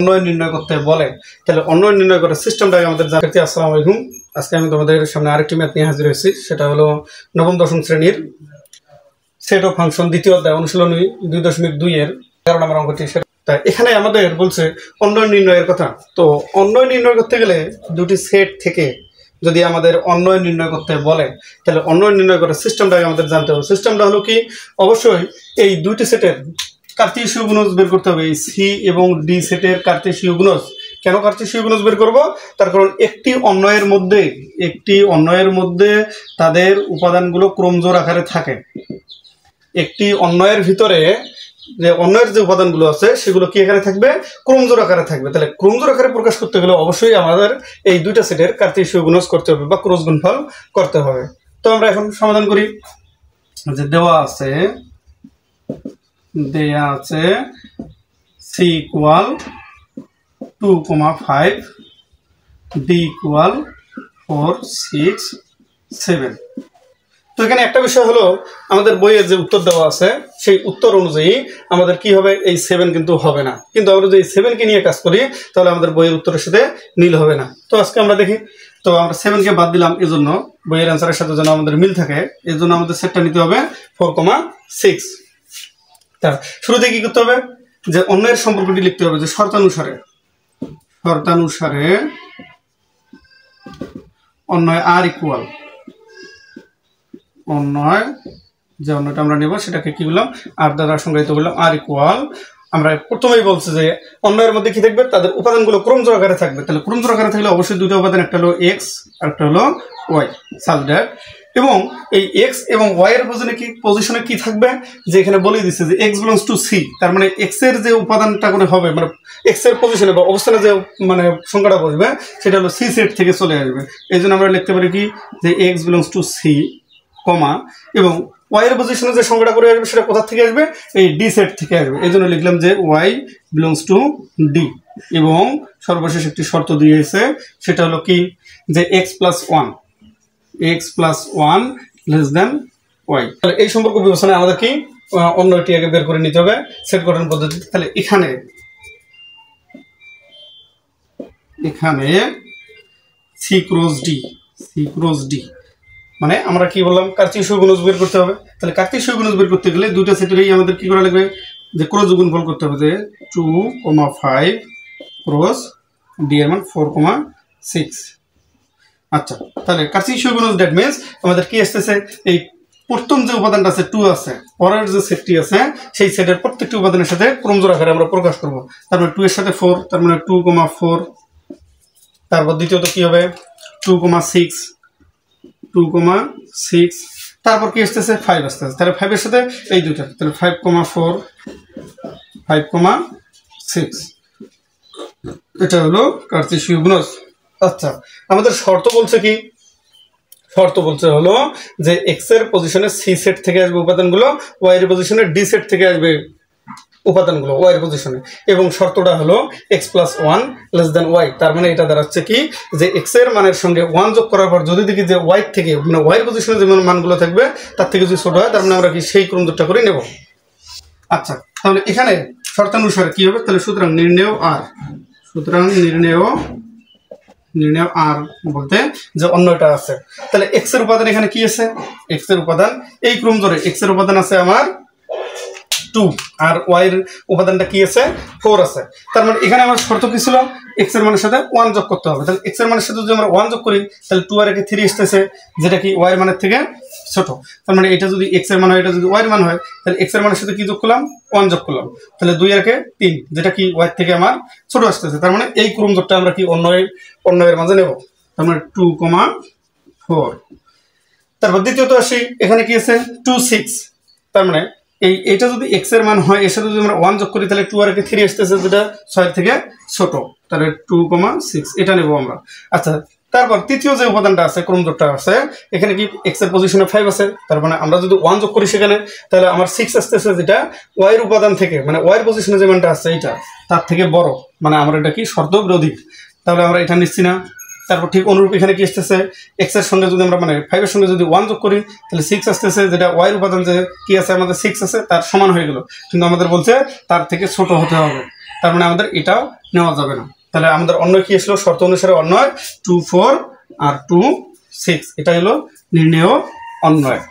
উন্নয়ন নির্ণয় করতে বলে তাহলে উন্নয়ন নির্ণয় করার সিস্টেমটাকে আমাদের জানতে। আসসালামু আলাইকুম। আজকে আমি তোমাদের সামনে আরেকটি ম্যাথ নিয়ে হাজির হয়েছি, সেটা হলো নবম দশম শ্রেণীর সেট অফ ফাংশন দ্বিতীয় অধ্যায় অনুশীলনী 2.2 এর 11 নম্বর অঙ্কটি। তাই এখানে আমাদের বলছে উন্নয়ন নির্ণয়ের কথা। তো উন্নয়ন নির্ণয় করতে গেলে দুটি সেট থেকে যদি আমাদের উন্নয়ন নির্ণয় করতে বলে তাহলে উন্নয়ন নির্ণয় করার সিস্টেমটাকে আমাদের জানতে হবে। সিস্টেমটা হলো কি, অবশ্যই এই দুইটি সেটের কার্তেশীয় গুণজ বের করতে হবে। এই সি এবং ডি সেটের কার্তেশীয় গুণজ। কেন কার্তেশীয় গুণজ বের করব? তার কারণ একটি অন্বয়ের মধ্যে তাদের উপাদানগুলো ক্রমজোড় আকারে থাকে। একটি অন্বয়ের ভিতরে যে অন্যের যে উপাদানগুলো আছে সেগুলো কি আকারে থাকবে? ক্রমজোড় আকারে থাকবে। তাহলে ক্রমজোড় আকারে প্রকাশ করতে গেলে অবশ্যই আমাদের এই দুইটা সেটের কার্তেশীয় গুণজ করতে হবে বা ক্রস গুণফল করতে হবে। তো আমরা এখন সমাধান করি। যে দেওয়া আছে সি ইকুয়াল 2,5, ডি ইকুয়াল 4, 6, 7। তো এখানে একটা বিষয় হলো, আমাদের বইয়ের যে উত্তর দেওয়া আছে সেই উত্তর অনুযায়ী আমাদের কি হবে? এই 7 কিন্তু হবে না। কিন্তু আমরা যদি এই 7কে নিয়ে কাজ করি তাহলে আমাদের বইয়ের উত্তরের সাথে মিল হবে না। তো আজকে আমরা দেখি। তো আমরা 7কে বাদ দিলাম, এজন্য বইয়ের অ্যান্সারের সাথে যেন আমাদের মিল থাকে এর জন্য আমাদের সেটটা নিতে হবে 4,6। তা শুরুতে কি করতে হবে? যে অন্যের সম্পর্কটি লিখতে হবে। যে শর্তানুসারে অন্যয় আর ইকুয়াল যে অন্যটা আমরা নেব সেটাকে কি বললাম? আর দ্বারা সংজ্ঞায়িত করলাম। আর ইকুয়াল আমরা প্রথমেই বলছি যে অন্যের মধ্যে কি থাকবে? তাদের উপাদানগুলো ক্রমজোড় আকারে থাকবে। তাহলে ক্রমজোড় আকারে থাকলে অবশ্যই দুটো উপাদান, একটা হলো এক্স আর একটা হলো ওয়াই সাজ দ্যাট। এবং এই এক্স এবং ওয়াই এর পজিশনে কি থাকবে? যে এখানে বলে দিচ্ছে যে এক্স বিলংস টু সি। তার মানে এক্স এর যে উপাদানটা করে হবে, মানে এক্স এর পজিশনে বা অবস্থানে যে মানে সংখ্যাটা বসবে সেটা হলো সি সেট থেকে চলে আসবে। এই জন্য আমরা লিখতে পারি কি, যে x belongs to c comma, এবং ওয়াই এর পজিশনে যে সংখ্যাটা করে আসবে সেটা কোথা থেকে আসবে? এই ডি সেট থেকে আসবে। এই জন্য লিখলাম যে ওয়াই বিলংস টু ডি। এবং সর্বশেষ একটি শর্ত দিয়েছে, সেটা হলো কি, যে X plus one less than Y. তাহলে এই সম্পর্ক বিবেচনায় আমাদের কি অন্যটি আগে বের করে নিতে হবে সেট গঠন পদ্ধতি। তাহলে এখানে সি ক্রস ডি মানে আমরা কি বললাম? কার্তেশীয় গুণজ বের করতে হবে। তাহলে কার্তেশীয় গুণজ বের করতে গেলে দুইটা সেটেরই আমাদের কি করা লাগবে? যে ক্রস গুণফল করতে হবে। যে 2,5 ক্রস ডি এর মান 4,6। আচ্ছা, তাহলে কার্তেশীয় গুণজ দ্যাট মিন্স আমাদের কি আসতেছে? এই প্রথম যে উপাদানটা আছে 2 আছে, পরের যে সেটটি আছে সেই সেটের প্রত্যেকটি উপাদানের সাথে ক্রমজোড় আকারে আমরা প্রকাশ করব। তারপরে 2 এর সাথে 4, তার মানে 2,4। তারপর দ্বিতীয়ত কি হবে? 2,6, তারপর কি আসতেছে? 5 আসতেছে। তাহলে 5 এর সাথে এই দুইটা, তাহলে 5,4, 5,6। এটা হলো কার্তেশীয় গুণজ। আচ্ছা, আমাদের শর্ত বলছে কি? শর্ত বলছে হলো যে এক্স এর পজিশনে সি সেট থেকে আসবে উপাদানগুলো, ওয়াই এর পজিশনে ডি সেট থেকে আসবে উপাদানগুলো ওয়াই এর পজিশনে। এবং শর্তটা হলো X plus one less than Y. তার মানে এটা দাঁড়াচ্ছে কি, যে এক্স এর মানের সঙ্গে 1 যোগ করার পর যদি দেখি যে ওয়াই থেকে, মানে ওয়াই এর পজিশনে যে মানগুলো থাকবে তার থেকে যদি ছোট হয়, তার মানে আমরা কি সেই ক্রমজোড়টা করে নেব। আচ্ছা, তাহলে এখানে শর্তানুসারে কি হবে? তাহলে সুতরাং নির্ণেয় আর বলতে যে অন্যটা আছে। তাহলে এক্স এর উপাদান এখানে কি আছে? এক্স এর উপাদান এই ক্রমজোড়ে এক্স এর উপাদান আছে আমার 2, আর ওয়াই এর উপাদানটা কি আছে? 4 আছে। তার মানে এখানে আমার শর্ত কি ছিল? এক্স এর মানের সাথে 1 যোগ করতে হবে। তাহলে এক্স এর মানের সাথে যদি আমরা 1 যোগ করি তাহলে 2 আর 3 আসতেছে, যেটা কি ওয়াই এর মানের থেকে ছোট। তার মানে এটা যদি এক্স এর মান হয়, এটা যদি ওয়াই এর মান হয়, তাহলে এক্স এর মানের সাথে কি যোগ করলাম? 1 যোগ করলাম। তাহলে 2 আর 3, যেটা কি ওয়াই থেকে আমার ছোট আসতেছে। তার মানে এই ক্রমজোড়টা আমরা কি অন্যয়ের মাঝে নেব। তার মানে 2,4। তারপর দ্বিতীয়ত আসি, এখানে কি আছে? 2,6। তার মানে এইটা যদি এক্স এর মান হয়, এর সাথে যদি আমরা 1 যোগ করি তাহলে 2 আর 3 আসতেছে, যেটা 6 থেকে ছোট। তাহলে 2,6 এটা নেব আমরা। আচ্ছা, তারপর তৃতীয় যে উপাদানটা আছে, ক্রমজোড়টা আছে, এখানে কি এক্স এর পজিশনে 5 আছে। তার মানে আমরা যদি 1 যোগ করি সেখানে, তাহলে আমার 6 আসতেছে, যেটা ওয়াই এর উপাদান থেকে, মানে ওয়াই এর পজিশনে যে মানটা আছে এটা তার থেকে বড়। মানে আমরা এটা কি শর্ত বিরোধী, তাহলে আমরা এটা নিচ্ছি না। তারপর ঠিক অনুরূপ এখানে কি আসতেছে? এক্স এর সঙ্গে যদি আমরা মানে 5 এর সঙ্গে যদি 1 যোগ করি তাহলে 6 আসতেছে, যেটা ওয়াই এর উপাদান যে কি আছে আমাদের 6 আছে তার সমান হয়ে গেল, কিন্তু আমাদের বলছে তার থেকে ছোট হতে হবে। তার মানে আমাদের এটাও নেওয়া যাবে না। তাহলে আমাদের অন্যয় কি ছিল, শর্ত অনুসারে অন্যয় 2 4 আর 2 6, এটা হলো নির্ণেয় অন্যয়।